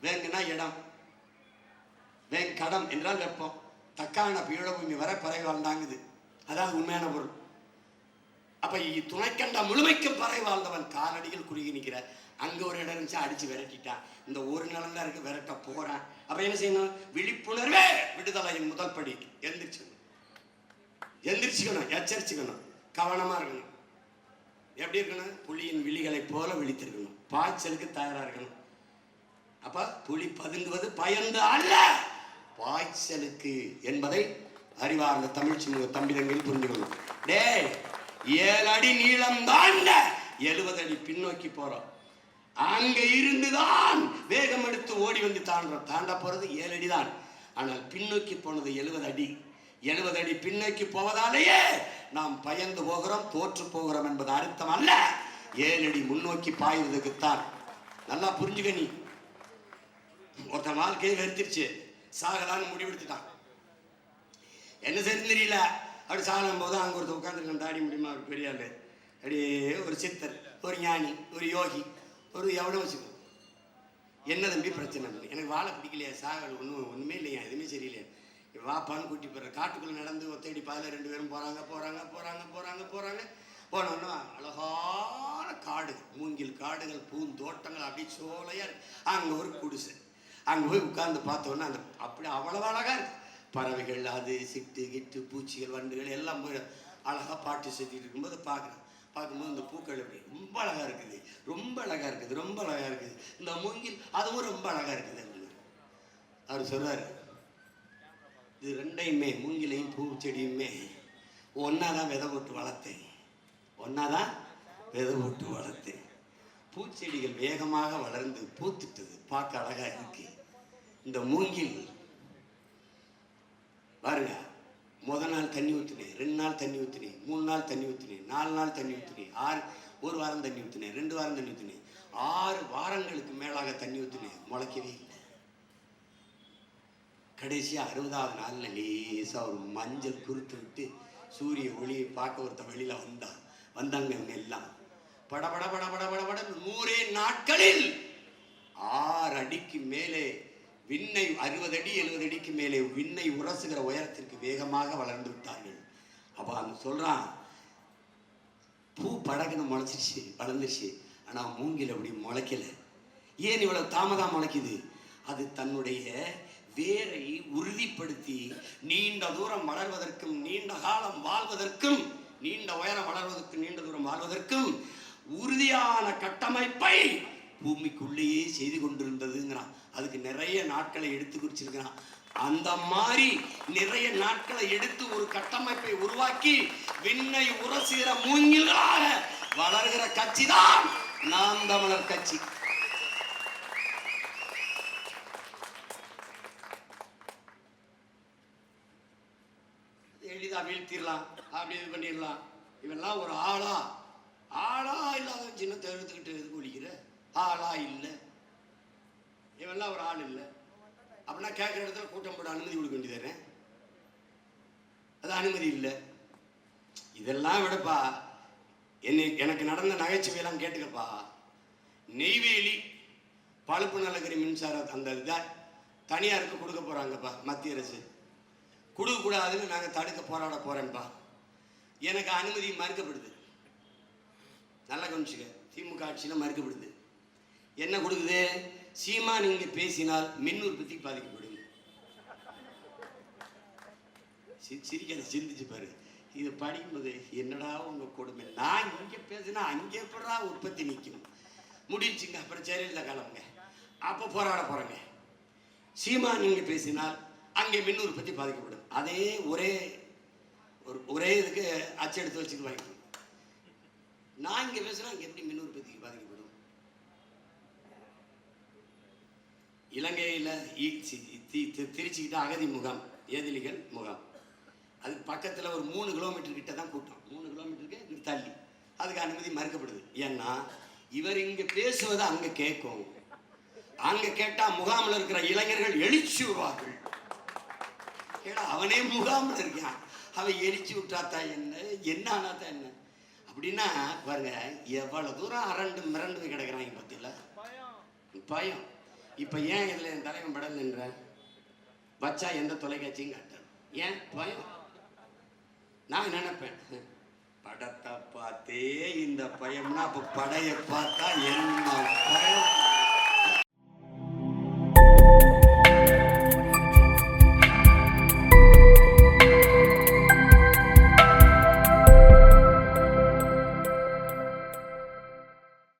வேங்குனா இடம், வேங்கடம் என்றால் வெப்பம். தக்கான பீடபூமி வர பறவை வாழ்ந்தாங்குது, அதாவது உண்மையான பொருள். அப்ப துணைக்கண்ட முழுமைக்கும் பறவை வாழ்ந்தவன் காலடியில் குறுகி நிற்கிற. அங்க ஒரு இடம் இருந்துச்சு, அடிச்சு விரட்டிட்டான். இந்த ஒரு நிலம் தான் இருக்கு, விரட்ட போறான். அப்ப என்ன செய்யணும்? விழிப்புணர்வே விடுதலையின் முதல் படி. எந்திரிச்சுக்கணும், எச்சரிச்சுக்கணும், கவனமா இருக்கணும். எப்படி இருக்கணும்? புலியின் விழிகளை போல விழித்திருக்கணும், பாய்ச்சலுக்கு தயாரா இருக்கணும். அப்ப புலி பதுங்குவது பயந்து அல்ல, பாய்ச்சலுக்கு என்பதை அறிவார்ந்த தமிழ் சமூக தம்பிதங்கள் புரிஞ்சுக்கணும். டே 7 அடி நீளம் தாண்ட 70 அடி பின்னோக்கி போறோம். அங்க இருந்துதான் வேகம் எடுத்து ஓடி வந்து தாண்டோம். தாண்ட போறது 7 அடி தான், ஆனால் பின்னோக்கி போனது 70 அடி. 70 அடி பின்னோக்கி போவதாலேயே நாம் பயந்து போகிறோம், தோற்று போகிறோம் என்பது அர்த்தம் அல்ல. 7 அடி முன்னோக்கி பாய்வதற்குத்தான். நல்லா புரிஞ்சுக்க. நீ ஒருத்தன் வாழ்க்கையை வெறுத்திருச்சு, சாகலான்னு முடிவெடுத்துட்டான். என்ன செய்யறது தெரியல. அப்படி சாகும் போது அங்க ஒருத்தர் உட்காந்துருக்கான், தாடி முடியுமா, அவர் பெரிய ஆளு, அப்படியே ஒரு சித்தர், ஒரு ஞானி, ஒரு யோகி, ஒரு எவ்வளோ வச்சுக்கோ. என்ன தம்பி பிரச்சனை? எனக்கு வாழை பிடிக்கலையா, சாகல் ஒண்ணுமே இல்லையா, எதுவுமே சரியில்லையா, வாப்பான்னு கூட்டி போடுற. காட்டுக்குள்ள நடந்து ஒத்தடி பாதையில் 2 பேரும் போறாங்க போறாங்க போறாங்க போறாங்க போறாங்க. போனோன்னா அழகான காடு, மூங்கில் காடுகள், பூந்தோட்டங்கள், அப்படி சோலையா இருக்கு. அங்க ஒரு குடிசை. அங்க போய் உட்கார்ந்து பார்த்தோன்னா அந்த அப்படி அவ்வளவு அழகா இருக்கு. பறவைகள், அது சிட்டு கிட்டு, பூச்சிகள், வண்டுகள் எல்லாம் போய் அழகா பாட்டு செஞ்சுட்டு இருக்கும்போது பார்க்கும்போது இந்த பூக்கள் எப்படி ரொம்ப அழகா இருக்குது, ரொம்ப அழகா இருக்குது, ரொம்ப அழகா இருக்குது. இந்த மூங்கில் அதுவும் ரொம்ப அழகா இருக்குது அப்படின்னு அவர் சொல்றாரு. இது ரெண்டையுமே, மூங்கிலையும் பூச்செடியுமே ஒன்னாதான் விதை போட்டு வளர்த்தேன், ஒன்னாதான் விதை போட்டு வளர்த்தேன். பூச்செடிகள் வேகமாக வளர்ந்து பூத்துட்டது, பார்க்க அழகா இருக்கு. இந்த மூங்கில் பாருங்க, முதல் நாள் தண்ணி ஊற்றினேன், 2 நாள் தண்ணி ஊற்றினேன், 3 நாள் தண்ணி ஊற்றினேன், 4 நாள் தண்ணி ஊற்றினேன், 1 வாரம் தண்ணி ஊற்றினேன், 2 வாரம் தண்ணி ஊற்றினேன், 6 வாரங்களுக்கு மேலாக தண்ணி ஊற்றினேன், முளைக்கவே இல்லை. கடைசியா 60வது நாள்ல லேசா ஒரு மஞ்சள் குறுத்து விட்டு சூரிய ஒளியை பார்க்க ஒருத்த வெளியில வந்தாங்க. இவங்க எல்லாம் படபட படபட படபட 100 நாட்களில் 6 அடிக்கு மேலே விண்ணை, 60 அடி 70 அடிக்கு மேலே விண்ணை உரசுகிற உயரத்திற்கு வேகமாக வளர்ந்து விட்டார்கள். அப்ப அவன் சொல்றான், பூ படகுன்னு முளைச்சிருச்சு, வளர்ந்துருச்சு, ஆனா மூங்கில் அப்படி முளைக்கல. ஏன் இவ்வளவு தாமதம் முளைக்குது? அது தன்னுடைய வேரை உறுதிப்படுத்தி நீண்ட தூரம் வளர்வதற்கும், நீண்ட காலம் வாழ்வதற்கும், நீண்ட உயரம் வளர்வதற்கும், நீண்ட தூரம் வாழ்வதற்கும் உறுதியான கட்டமைப்பை பூமிக்குள்ளேயே செய்து கொண்டிருந்ததுங்கிறான். அதுக்கு நிறைய நாட்களை எடுத்து குறிச்சிருக்கிறான். அந்த மாதிரி நிறைய நாட்களை எடுத்து ஒரு கட்டமைப்பை உருவாக்கி விண்ணை உரசுகிற மூங்கில்களாக வளர்கிற கட்சி தான் நாம் தமிழர் கட்சி. எளிதா வீழ்த்திடலாம், அப்படி இது பண்ணிடலாம். இவெல்லாம் ஒரு ஆளா இல்லாத சின்ன எடுத்துக்கிட்டு எதுக்கு ஒழிக்கிற? ஆளா இல்லை, இவெல்லாம் ஒரு ஆள் இல்லை அப்படின்னா கேட்குற இடத்துல கூட்டம் போட அனுமதி கொடுக்க வேண்டியதானே? அது அனுமதி இல்லை. இதெல்லாம் விடப்பா, எனக்கு நடந்த நகைச்சுவையெல்லாம் கேட்டுக்கப்பா. நெய்வேலி பழுப்பு நிலக்கரி மின்சார அந்த இதை தனியாருக்கு கொடுக்க போறாங்கப்பா, மத்திய அரசு. கொடுக்கக்கூடாதுன்னு நாங்கள் தடுக்க போராட போறேன்ப்பா. எனக்கு அனுமதி மறுக்கப்படுது. நல்லா கவனிச்சுக்க, திமுக ஆட்சியில் மறுக்கப்படுது. என்ன கொடுக்குது? சீமா நீங்க பேசினால் மின் உற்பத்தி பாதிக்கப்படும். சிரிக்காத, சிந்திச்சு பாரு. இது படிக்கும்போது என்னடா உங்க கொடுமை, நான் இங்க பேசினா அங்கே எப்படா உற்பத்தி நிற்கும்? முடிச்சுங்க, அப்புறம் ஜெயலலிதா காலம்ங்க, அப்போ போராட போறேங்க. சீமா நீங்க பேசினால் அங்கே மின் உற்பத்தி பாதிக்கப்படும். அதே ஒரே இதுக்கு அச்செடுத்து வச்சுட்டு வாங்கி, நான் இங்க பேசினா அங்கே எப்படி மின் உற்பத்திக்கு பாதிக்கப்படும்? இலங்கையில் திருச்சிக்கிட்ட அகதி முகாம், ஏதிலிகள் முகாம், அதுக்கு பக்கத்தில் ஒரு 3 கிலோமீட்டர் கிட்ட தான் கூட்டம். 3 கிலோமீட்டருக்கு தள்ளி அதுக்கு அனுமதி மறுக்கப்படுது. ஏன்னா இவர் இங்க பேசுவது அங்க கேட்கும். அங்க கேட்டா முகாமில் இருக்கிற இளைஞர்கள் எழுச்சி விடுவார்கள். ஏடா அவனே முகாமில் இருக்கான், அவன் எழுச்சி விட்டாத்தா என்ன ஆனாத்தா என்ன அப்படின்னா பாருங்க, எவ்வளவு தூரம் அரண்டு மிரண்டு கிடக்குறாங்க பத்தியில. பயம் இப்ப ஏன் இதுல என் தலைவன் படம் நின்ற வச்சா எந்த தொலைக்காட்சியும் காட்டாது. ஏன் பயம்? நான் நினைப்பேன் படத்தை பார்த்தே இந்த பயம்னா அப்ப படைய பார்த்தா என்ன பயம்.